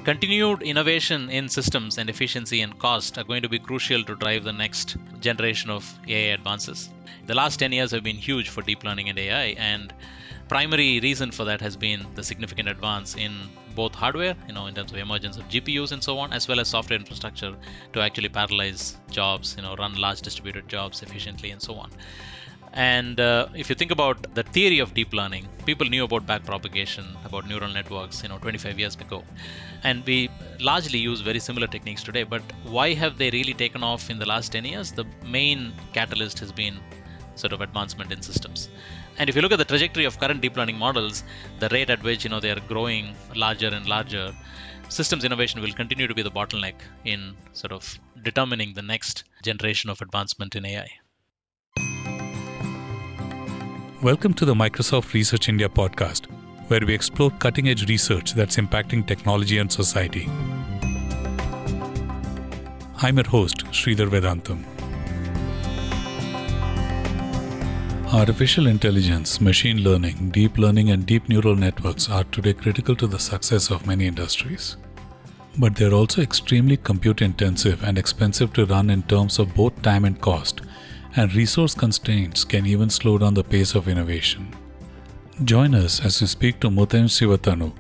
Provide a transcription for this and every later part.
Continued innovation in systems and efficiency and cost are going to be crucial to drive the next generation of AI advances. The last 10 years have been huge for deep learning and AI, and primary reason for that has been the significant advance in both hardware, in terms of emergence of GPUs and so on, as well as software infrastructure to actually parallelize jobs, run large distributed jobs efficiently and so on. And if you think about the theory of deep learning, people knew about backpropagation, about neural networks, 25 years ago. And we largely use very similar techniques today. But why have they really taken off in the last 10 years? The main catalyst has been sort of advancement in systems. And if you look at the trajectory of current deep learning models, the rate at which they are growing larger and larger, systems innovation will continue to be the bottleneck in sort of determining the next generation of advancement in AI. Welcome to the Microsoft Research India podcast, where we explore cutting-edge research that's impacting technology and society. I'm your host, Sridhar Vedantam. Artificial intelligence, machine learning, deep learning, and deep neural networks are today critical to the success of many industries. But they're also extremely compute-intensive and expensive to run in terms of both time and cost, and resource constraints can even slow down the pace of innovation. Join us as we speak to Muthian Sivathanu,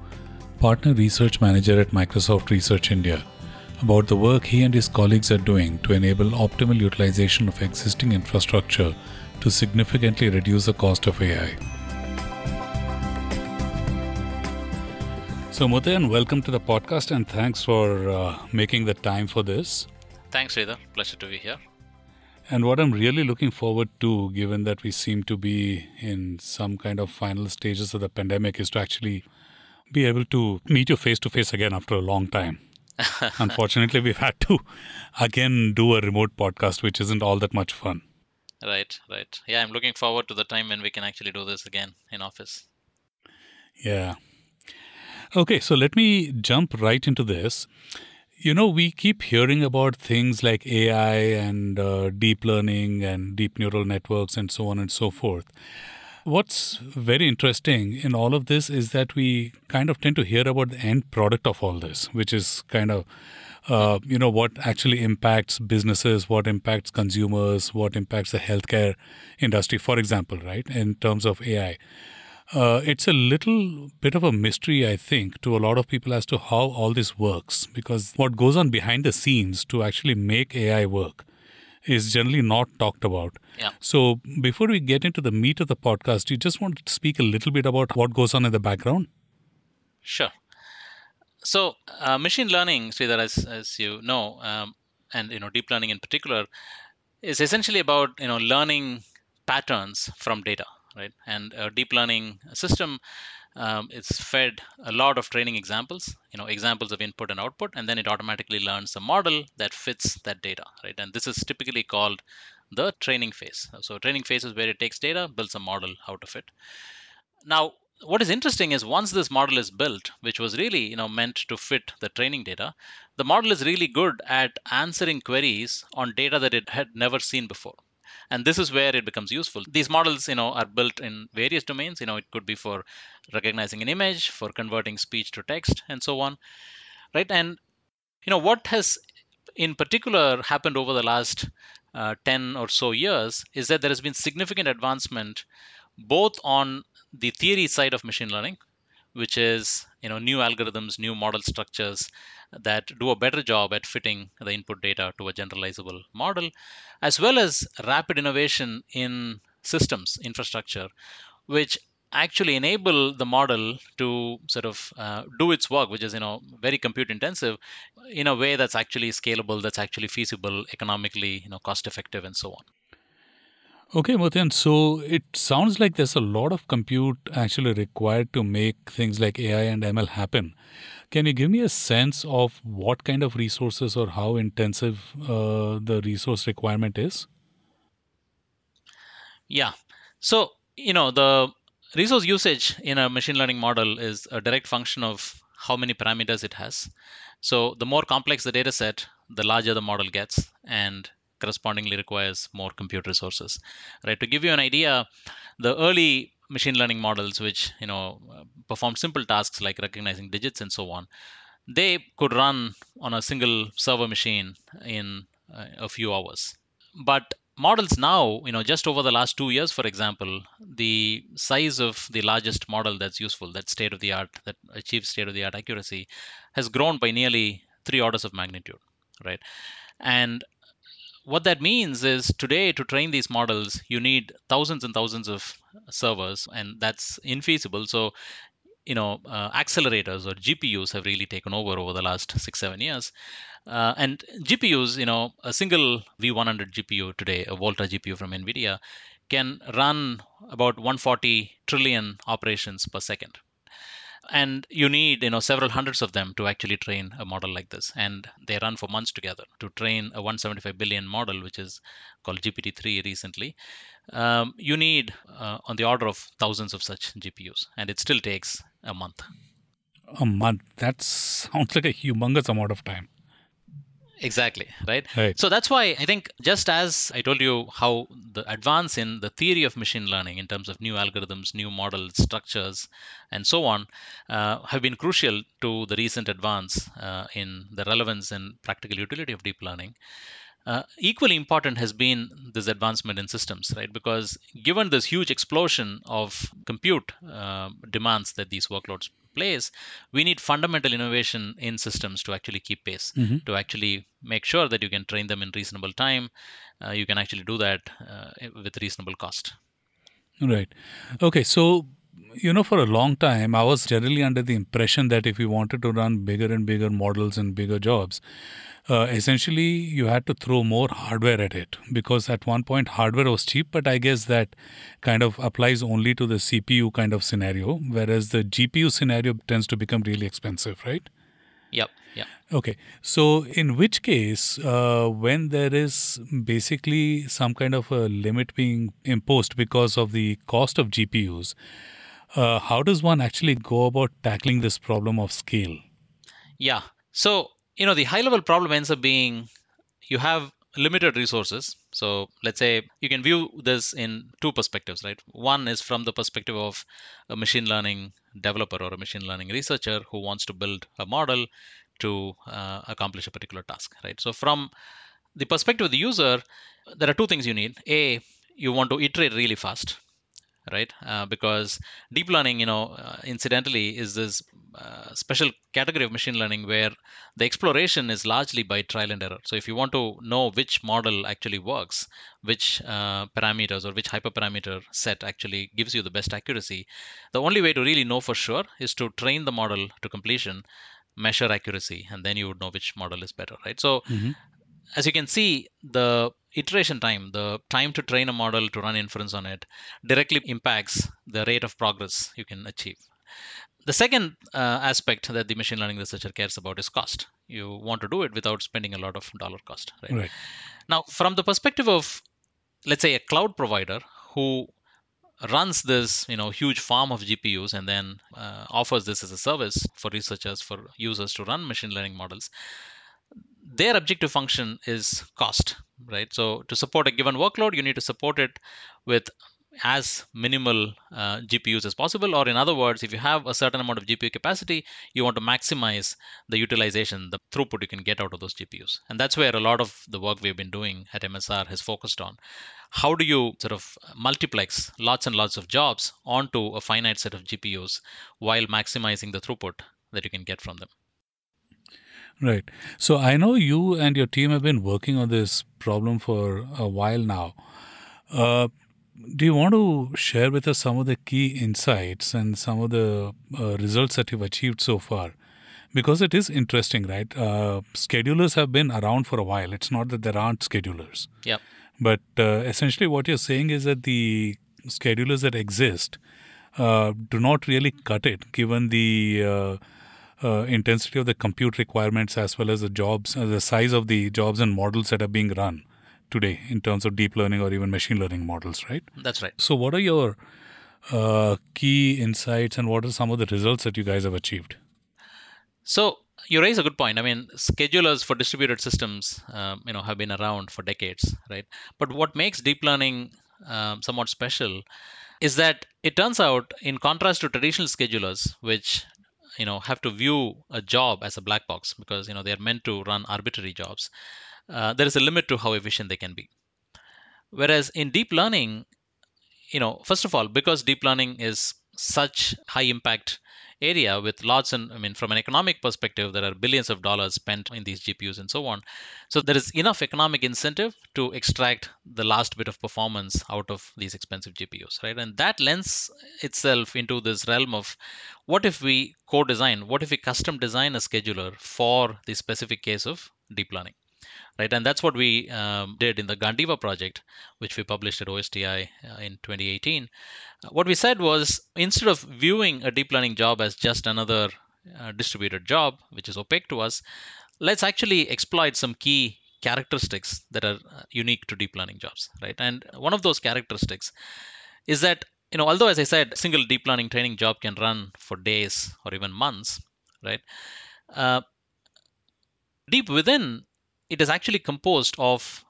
Partner Research Manager at Microsoft Research India, about the work he and his colleagues are doing to enable optimal utilization of existing infrastructure to significantly reduce the cost of AI. So Muthian, welcome to the podcast and thanks for making the time for this. Thanks, Sridhar. Pleasure to be here. And what I'm really looking forward to, given that we seem to be in some kind of final stages of the pandemic, is to actually be able to meet you face to face again after a long time. Unfortunately, we've had to again do a remote podcast, which isn't all that much fun. Right. Yeah, I'm looking forward to the time when we can actually do this again in office. Yeah. Okay, so let me jump right into this. We keep hearing about things like AI and deep learning and deep neural networks and so on and so forth. What's very interesting in all of this is that we kind of tend to hear about the end product of all this, which is kind of, what actually impacts businesses, what impacts consumers, what impacts the healthcare industry, for example, right, in terms of AI. It's a little bit of a mystery, I think, to a lot of people as to how all this works, because what goes on behind the scenes to actually make AI work is generally not talked about. Yeah. So before we get into the meat of the podcast, you just want to speak a little bit about what goes on in the background? Sure. So machine learning, Sridhar, as you know, and deep learning in particular, is essentially about learning patterns from data. Right? And a deep learning system is fed a lot of training examples, examples of input and output, and then it automatically learns a model that fits that data. Right? And this is typically called the training phase. So training phase is where it takes data, builds a model out of it. Now, what is interesting is once this model is built, which was really meant to fit the training data, the model is really good at answering queries on data that it had never seen before. And this is where it becomes useful. These models, are built in various domains. It could be for recognizing an image, for converting speech to text, and so on, right? And what has in particular happened over the last 10 or so years is that there has been significant advancement both on the theory side of machine learning, which is new algorithms, new model structures that do a better job at fitting the input data to a generalizable model, as well as rapid innovation in systems infrastructure, which actually enable the model to sort of do its work, which is very compute intensive, in a way that's actually scalable, that's actually feasible, economically cost effective, and so on. Okay, Muthian, so it sounds like there's a lot of compute actually required to make things like AI and ML happen. Can you give me a sense of what kind of resources or how intensive the resource requirement is? Yeah. So, the resource usage in a machine learning model is a direct function of how many parameters it has. So the more complex the data set, the larger the model gets, and correspondingly requires more compute resources. Right? To give you an idea, the early machine learning models, which perform simple tasks like recognizing digits and so on, they could run on a single server machine in a few hours. But models now, just over the last 2 years, for example, the size of the largest model that's useful, that's state of the art, that achieves state of the art accuracy, has grown by nearly three orders of magnitude, right? And what that means is today to train these models, you need thousands and thousands of servers, and that's infeasible. So, accelerators or GPUs have really taken over the last 6 7 years. And GPUs, a single V100 GPU today, a Volta GPU from NVIDIA, can run about 140 trillion operations per second. And you need, several hundreds of them to actually train a model like this. And they run for months together to train a 175 billion model, which is called GPT-3 recently. You need on the order of thousands of such GPUs, and it still takes a month. A month. That sounds like a humongous amount of time. Exactly, right? Right. So that's why I think, just as I told you how the advance in the theory of machine learning in terms of new algorithms, new models, structures, and so on have been crucial to the recent advance in the relevance and practical utility of deep learning. Equally important has been this advancement in systems, right? Because given this huge explosion of compute demands that these workloads place, we need fundamental innovation in systems to actually keep pace, to actually make sure that you can train them in reasonable time. You can actually do that with reasonable cost. Right. Okay. So, for a long time, I was generally under the impression that if you wanted to run bigger and bigger models and bigger jobs, essentially you had to throw more hardware at it, because at one point hardware was cheap, but I guess that kind of applies only to the CPU kind of scenario, whereas the GPU scenario tends to become really expensive, right? Yep. Yeah. Okay. So, in which case, when there is basically some kind of a limit being imposed because of the cost of GPUs, how does one actually go about tackling this problem of scale? Yeah. So, the high level problem ends up being you have limited resources. So let's say you can view this in two perspectives, right? One is from the perspective of a machine learning developer or a machine learning researcher who wants to build a model to accomplish a particular task, right? So from the perspective of the user, there are two things you need. A, you want to iterate really fast, right? Because deep learning, incidentally, is this special category of machine learning where the exploration is largely by trial and error. So if you want to know which model actually works, which parameters or which hyperparameter set actually gives you the best accuracy, the only way to really know for sure is to train the model to completion, measure accuracy, and then you would know which model is better, right? So Mm-hmm. as you can see, the iteration time, the time to train a model to run inference on it, directly impacts the rate of progress you can achieve. The second aspect that the machine learning researcher cares about is cost. You want to do it without spending a lot of dollar cost, right? Right. Now, from the perspective of, let's say, a cloud provider who runs this huge farm of GPUs and then offers this as a service for researchers, for users to run machine learning models, their objective function is cost, right? So to support a given workload, you need to support it with as minimal GPUs as possible. Or in other words, if you have a certain amount of GPU capacity, you want to maximize the utilization, the throughput you can get out of those GPUs. And that's where a lot of the work we've been doing at MSR has focused on. How do you sort of multiplex lots and lots of jobs onto a finite set of GPUs while maximizing the throughput that you can get from them? Right. So I know you and your team have been working on this problem for a while now. Uh, do you want to share with us some of the key insights and some of the results that you've achieved so far? Because it is interesting, right? Schedulers have been around for a while. It's not that there aren't schedulers. Yep. But essentially, what you're saying is that the schedulers that exist do not really cut it, given the intensity of the compute requirements as well as the jobs, the size of the jobs and models that are being run today in terms of deep learning or even machine learning models, right? That's right. So, what are your key insights and what are some of the results that you guys have achieved? So you raise a good point. I mean, schedulers for distributed systems, have been around for decades, right? But what makes deep learning somewhat special is that it turns out, in contrast to traditional schedulers, which have to view a job as a black box because they are meant to run arbitrary jobs. There is a limit to how efficient they can be. Whereas in deep learning, first of all, because deep learning is such high impact area with lots, and I mean, from an economic perspective, there are billions of dollars spent in these GPUs and so on. So there is enough economic incentive to extract the last bit of performance out of these expensive GPUs, right? And that lends itself into this realm of what if we co-design, what if we custom design a scheduler for the specific case of deep learning, right? And that's what we did in the Gandiva project, which we published at OSTI in 2018. What we said was, instead of viewing a deep learning job as just another distributed job, which is opaque to us, let's actually exploit some key characteristics that are unique to deep learning jobs, right? And one of those characteristics is that, although, as I said, a single deep learning training job can run for days or even months, right? Uh, Deep within, it is actually composed of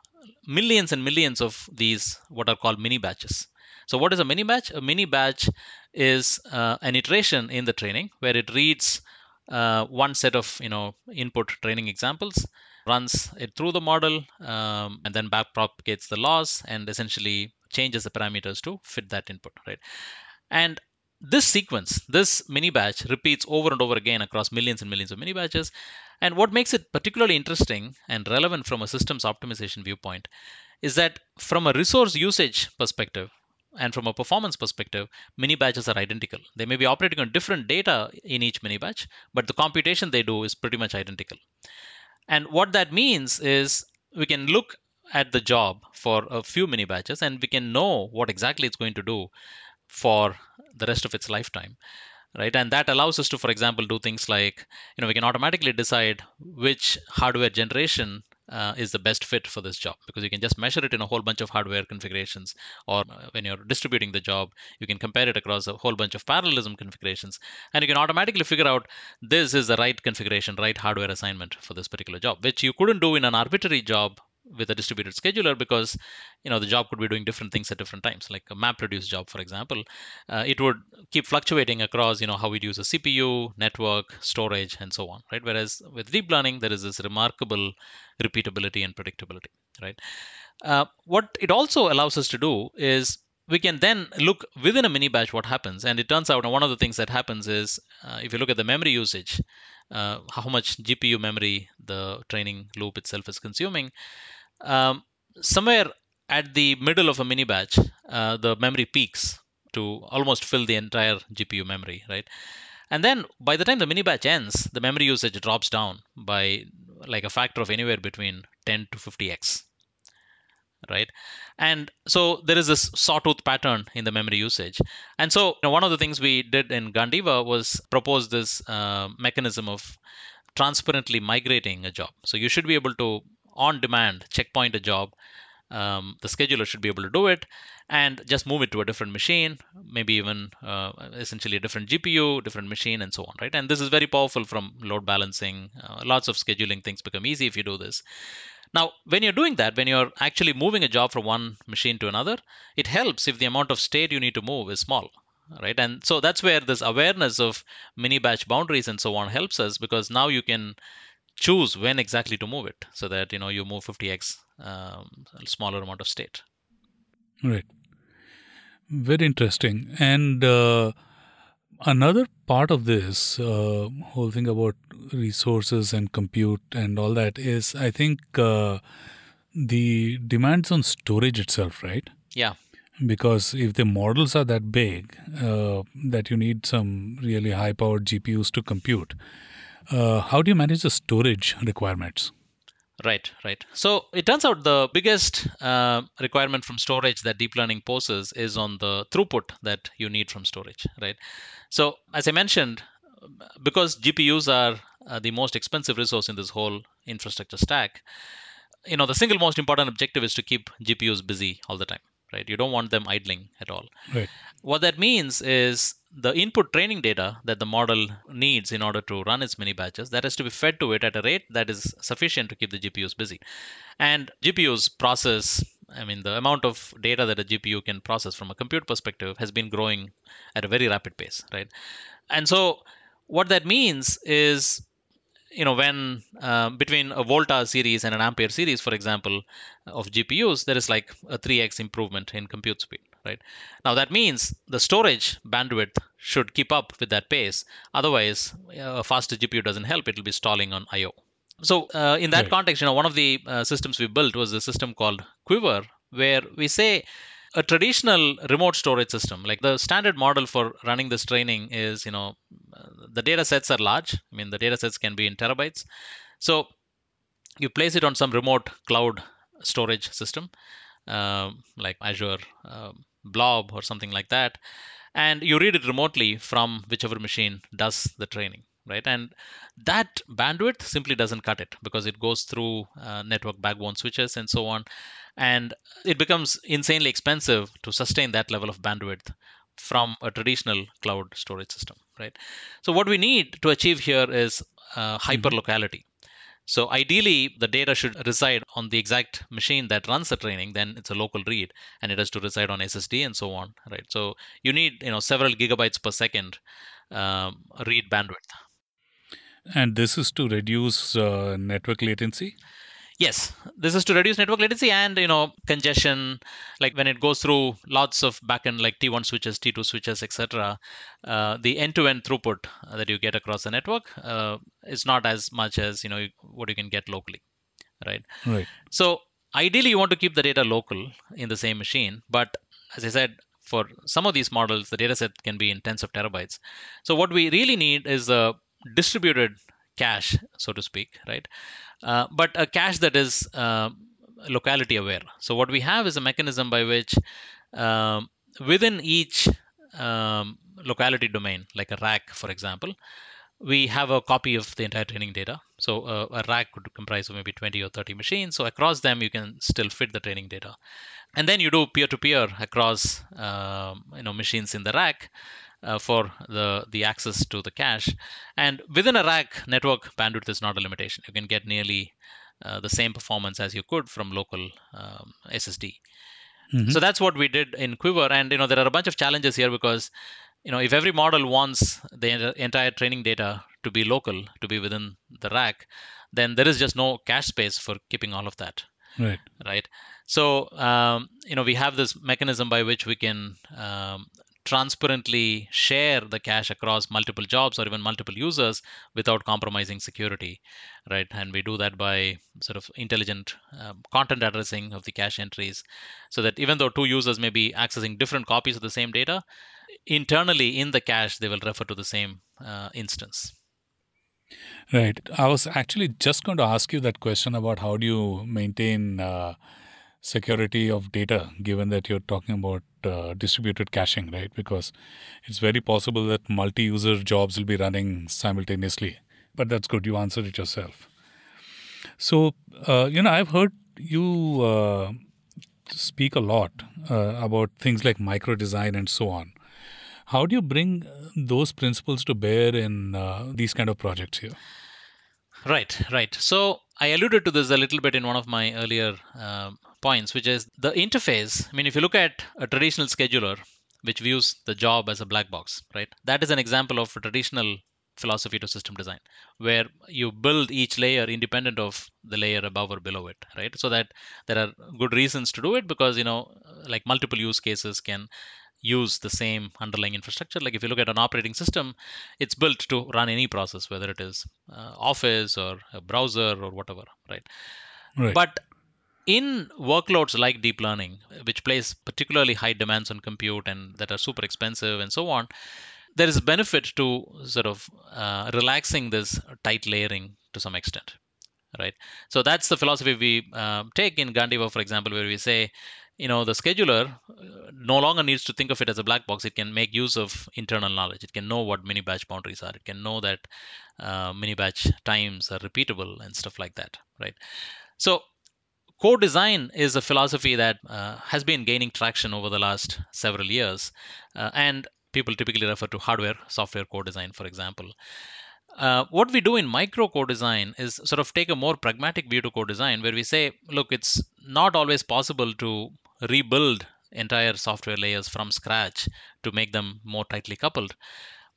millions and millions of these what are called mini batches. So what is a mini batch? A mini batch is an iteration in the training where it reads one set of input training examples, runs it through the model, and then back propagates the loss and essentially changes the parameters to fit that input, right? And this sequence, this mini batch, repeats over and over again across millions and millions of mini batches. And what makes it particularly interesting and relevant from a systems optimization viewpoint is that, from a resource usage perspective and from a performance perspective, mini batches are identical. They may be operating on different data in each mini batch, but the computation they do is pretty much identical. And what that means is, we can look at the job for a few mini batches and we can know what exactly it's going to do for the rest of its lifetime, right? And that allows us to, for example, do things like, we can automatically decide which hardware generation is the best fit for this job, because you can just measure it in a whole bunch of hardware configurations, or when you're distributing the job, you can compare it across a whole bunch of parallelism configurations, and you can automatically figure out this is the right configuration, right hardware assignment for this particular job, which you couldn't do in an arbitrary job with a distributed scheduler, because the job could be doing different things at different times. Like a map reduce job, for example, it would keep fluctuating across how we'd use a CPU, network, storage, and so on, right? Whereas with deep learning, there is this remarkable repeatability and predictability, right? What it also allows us to do is, we can then look within a mini batch what happens. And it turns out one of the things that happens is, if you look at the memory usage, how much GPU memory the training loop itself is consuming, um, somewhere at the middle of a mini batch, the memory peaks to almost fill the entire GPU memory, right? And then by the time the mini batch ends, the memory usage drops down by like a factor of anywhere between 10 to 50x, right? And so there is this sawtooth pattern in the memory usage. And so one of the things we did in Gandiva was propose this mechanism of transparently migrating a job. So you should be able to, on demand, checkpoint a job. The scheduler should be able to do it and just move it to a different machine, maybe even essentially a different GPU, different machine, and so on, right? And this is very powerful from load balancing. Lots of scheduling things become easy if you do this. Now, when you're doing that, when you're actually moving a job from one machine to another, it helps if the amount of state you need to move is small, right? And so that's where this awareness of mini batch boundaries and so on helps us, because now you can choose when exactly to move it, so that you move 50x smaller amount of state. Right. Very interesting. And another part of this whole thing about resources and compute and all that is, I think, the demands on storage itself, right? Yeah. Because if the models are that big that you need some really high-powered GPUs to compute, how do you manage the storage requirements? Right, right. So it turns out the biggest requirement from storage that deep learning poses is on the throughput that you need from storage, right? So as I mentioned, because GPUs are the most expensive resource in this whole infrastructure stack, the single most important objective is to keep GPUs busy all the time, right? You don't want them idling at all. Right. What that means is, the input training data that the model needs in order to run its mini batches, that has to be fed to it at a rate that is sufficient to keep the GPUs busy. And GPUs process, I mean, the amount of data that a GPU can process from a compute perspective has been growing at a very rapid pace, right? And so What that means is, when between a volta series and an ampere series, for example, of GPUs, there is like a 3x improvement in compute speed, right? Now that means the storage bandwidth should keep up with that pace. Otherwise, a faster GPU doesn't help. It will be stalling on IO. So in that Right. context, one of the systems we built was a system called Quiver, where we say a traditional remote storage system, like the standard model for running this training is, the data sets are large. I mean, the data sets can be in terabytes. So you place it on some remote cloud storage system, like Azure Blob or something like that, and you read it remotely from whichever machine does the training, right? And that bandwidth simply doesn't cut it because it goes through network backbone switches and so on, and it becomes insanely expensive to sustain that level of bandwidth from a traditional cloud storage system, right? So what we need to achieve here is hyper Hmm. locality. So ideally, the data should reside on the exact machine that runs the training. Then it's a local read, and it has to reside on SSD and so on, right? So you need several gigabytes per second read bandwidth. And this is to reduce network latency. Yes, this is to reduce network latency and congestion. Like when it goes through lots of backend like T1 switches, T2 switches, etc. The end-to-end throughput that you get across the network is not as much as what you can get locally, right? Right. So ideally, you want to keep the data local in the same machine. But as I said, for some of these models, the data set can be in tens of terabytes. So what we really need is a distributed cache, so to speak, right? But a cache that is locality aware. So what we have is a mechanism by which um, within each locality domain, like a rack, for example, we have a copy of the entire training data. So a rack could comprise of maybe 20 or 30 machines. So across them, you can still fit the training data. And then you do peer-to-peer across machines in the rack for the access to the cache. And within a rack, network bandwidth is not a limitation. You can get nearly the same performance as you could from local SSD. Hmm. So that's what we did in Quiver. And there are a bunch of challenges here because if every model wants the entire training data to be local, to be within the rack, then there is just no cache space for keeping all of that, Right. right? So we have this mechanism by which we can transparently share the cache across multiple jobs or even multiple users without compromising security, right? And we do that by sort of intelligent content addressing of the cache entries, so that even though two users may be accessing different copies of the same data, internally in the cache they will refer to the same instance. Right. I was actually just going to ask you that question about how do you maintain security of data, given that you're talking about distributed caching, right? Because it's very possible that multi-user jobs will be running simultaneously. But that's good. You answered it yourself. So, I've heard you speak a lot about things like micro design and so on. How do you bring those principles to bear in these kind of projects here? Right. So I alluded to this a little bit in one of my earlier points, which is the interface. I mean, if you look at a traditional scheduler, which views the job as a black box, right? That is an example of a traditional philosophy to system design, where you build each layer independent of the layer above or below it, right? So that there are good reasons to do it because, like multiple use cases can use the same underlying infrastructure. Like if you look at an operating system, it's built to run any process, whether it is Office or a browser or whatever, right? Right. But in workloads like deep learning, which place particularly high demands on compute and that are super expensive and so on, there is benefit to sort of relaxing this tight layering to some extent, right? So that's the philosophy we take in Gandiva, for example, where we say, the scheduler no longer needs to think of it as a black box. It can make use of internal knowledge. It can know what mini batch boundaries are. It can know that mini batch times are repeatable and stuff like that, right? So core design is a philosophy that has been gaining traction over the last several years, and people typically refer to hardware software core design, for example. What we do in microcode design is sort of take a more pragmatic view to code design where we say, look, it's not always possible to rebuild entire software layers from scratch to make them more tightly coupled.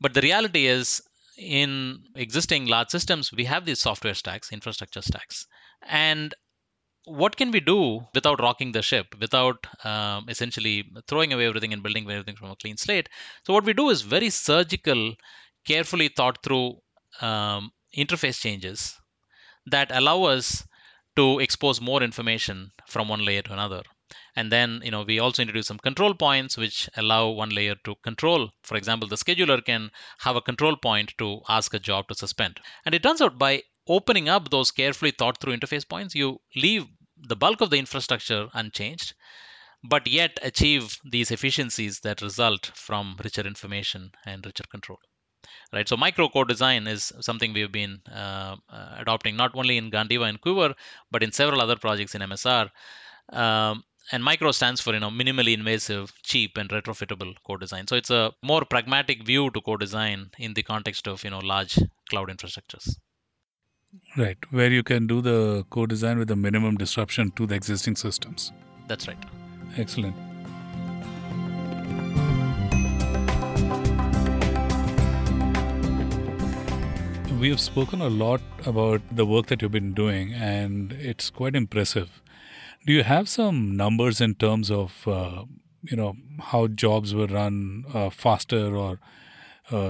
But the reality is, in existing large systems, we have these software stacks, infrastructure stacks. And what can we do without rocking the ship, without essentially throwing away everything and building everything from a clean slate? So, what we do is very surgical, carefully thought through interface changes that allow us to expose more information from one layer to another. And then, we also introduce some control points which allow one layer to control. For example, the scheduler can have a control point to ask a job to suspend. And it turns out by opening up those carefully thought through interface points, you leave the bulk of the infrastructure unchanged, but yet achieve these efficiencies that result from richer information and richer control. Right, so microcode design is something we've been adopting not only in Gandiva and Quiver, but in several other projects in MSR. And micro stands for minimally invasive, cheap, and retrofittable code design. So it's a more pragmatic view to code design in the context of large cloud infrastructures. Right, where you can do the code design with the minimum disruption to the existing systems. That's right. Excellent. We have spoken a lot about the work that you've been doing, and it's quite impressive. Do you have some numbers in terms of, how jobs were run faster, or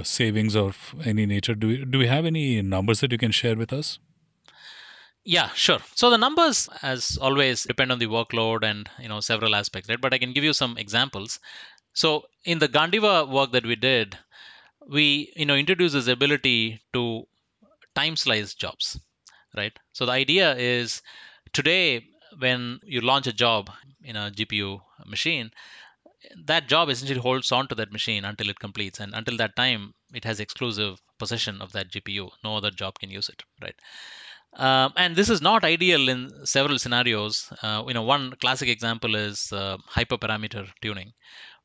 savings of any nature? Do we have any numbers that you can share with us? Yeah, sure. So the numbers, as always, depend on the workload and several aspects, right? But I can give you some examples. So in the Gandiva work that we did, we introduced this ability to time slice jobs, right? So the idea is today when you launch a job in a GPU machine, that job essentially holds on to that machine until it completes, and until that time it has exclusive possession of that GPU. No other job can use it, right? And this is not ideal in several scenarios. One classic example is hyperparameter tuning,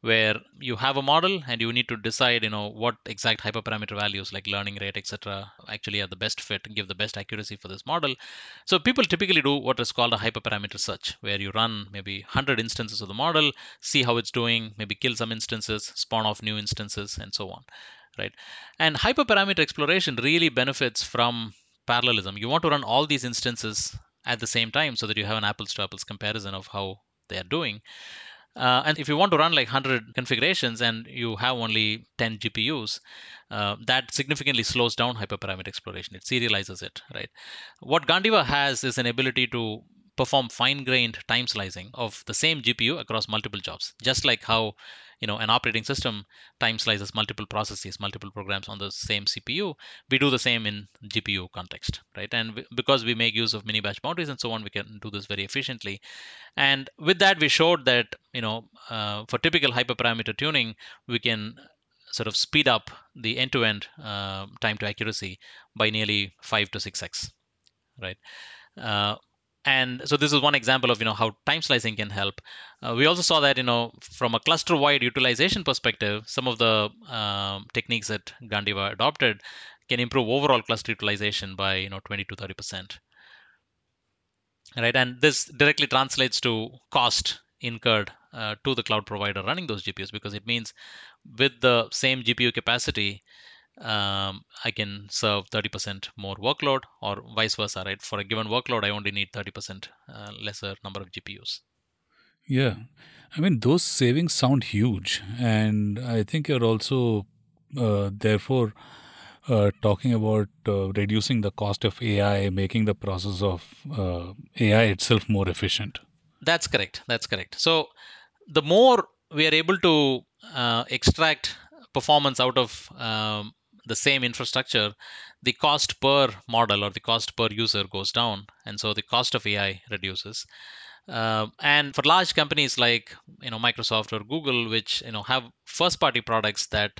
where you have a model and you need to decide, what exact hyperparameter values like learning rate, etc., actually are the best fit and give the best accuracy for this model. So people typically do what is called a hyperparameter search, where you run maybe 100 instances of the model, see how it's doing, maybe kill some instances, spawn off new instances, and so on, right? And hyperparameter exploration really benefits from parallelism. You want to run all these instances at the same time so that you have an apples to apples comparison of how they are doing. And if you want to run like 100 configurations and you have only 10 GPUs, that significantly slows down hyperparameter exploration. It serializes it, right? What Gandiva has is an ability to perform fine-grained time slicing of the same GPU across multiple jobs, just like how an operating system time slices multiple processes, multiple programs on the same CPU. We do the same in GPU context, right? And because we make use of mini batch boundaries and so on, we can do this very efficiently. And with that, we showed that for typical hyperparameter tuning, we can sort of speed up the end-to-end time to accuracy by nearly 5 to 6x, right? And so this is one example of how time slicing can help. We also saw that from a cluster-wide utilization perspective, some of the techniques that Gandiva adopted can improve overall cluster utilization by 20 to 30%. Right, and this directly translates to cost incurred to the cloud provider running those GPUs, because it means with the same GPU capacity, I can serve 30% more workload, or vice versa, right? For a given workload, I only need 30% lesser number of GPUs. Yeah. I mean, those savings sound huge. And I think you're also, therefore, talking about reducing the cost of AI, making the process of AI itself more efficient. That's correct. That's correct. So the more we are able to extract performance out of the same infrastructure, the cost per model or the cost per user goes down, and so the cost of AI reduces. And for large companies like Microsoft or Google, which have first-party products that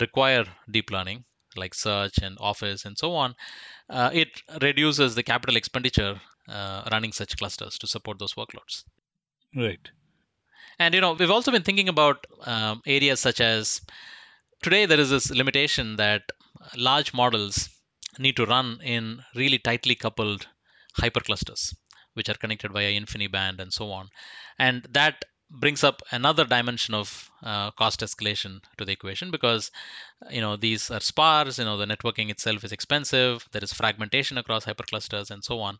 require deep learning, like search and Office and so on, it reduces the capital expenditure running such clusters to support those workloads. Right. And we've also been thinking about areas such as today there is this limitation that large models need to run in really tightly coupled hyperclusters, which are connected via InfiniBand and so on. And that brings up another dimension of cost escalation to the equation, because these are sparse. The networking itself is expensive. There is fragmentation across hyperclusters and so on.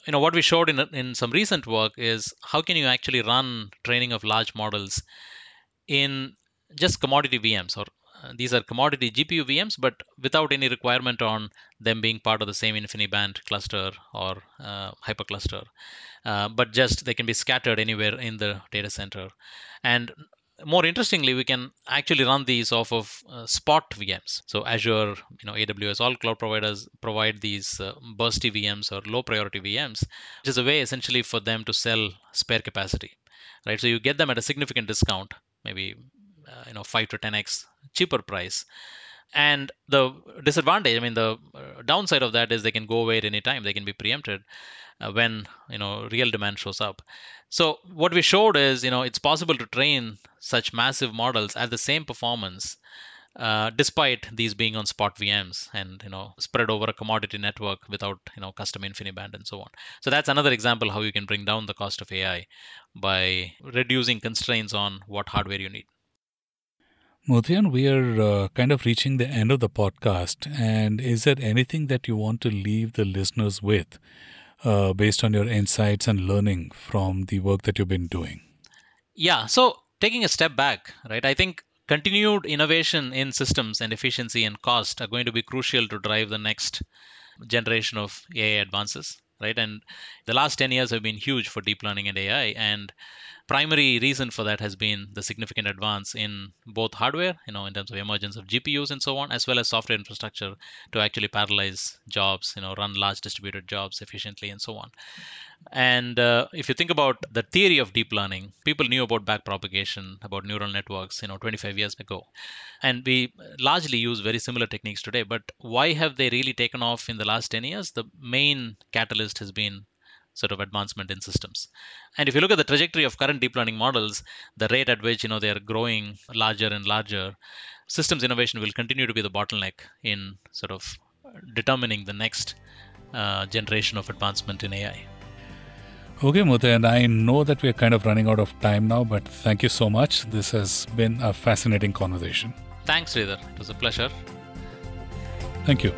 What we showed in some recent work is how can you actually run training of large models in just commodity VMs, or these are commodity GPU VMs, but without any requirement on them being part of the same InfiniBand cluster or hypercluster, but just they can be scattered anywhere in the data center. And more interestingly, we can actually run these off of spot VMs. So Azure, AWS, all cloud providers provide these bursty VMs or low priority VMs, which is a way essentially for them to sell spare capacity, right? So you get them at a significant discount, maybe 5 to 10x cheaper price. And the disadvantage, the downside of that is they can go away at any time. They can be preempted when real demand shows up. So what we showed is it's possible to train such massive models at the same performance, despite these being on spot VMs and spread over a commodity network without custom InfiniBand and so on. So that's another example how you can bring down the cost of AI by reducing constraints on what hardware you need. Muthian, we are kind of reaching the end of the podcast. And is there anything that you want to leave the listeners with based on your insights and learning from the work that you've been doing? Yeah. So taking a step back, right, I think continued innovation in systems and efficiency and cost are going to be crucial to drive the next generation of AI advances, right? And the last 10 years have been huge for deep learning and AI. And primary reason for that has been the significant advance in both hardware, in terms of emergence of GPUs and so on, as well as software infrastructure to actually parallelize jobs, run large distributed jobs efficiently and so on. And if you think about the theory of deep learning, people knew about backpropagation, about neural networks, 25 years ago. And we largely use very similar techniques today. But why have they really taken off in the last 10 years? The main catalyst has been sort of advancement in systems. And if you look at the trajectory of current deep learning models, the rate at which they are growing larger and larger, systems innovation will continue to be the bottleneck in sort of determining the next generation of advancement in AI. Okay, Muthian, and I know that we're kind of running out of time now, but thank you so much. This has been a fascinating conversation. Thanks, Sridhar. It was a pleasure. Thank you.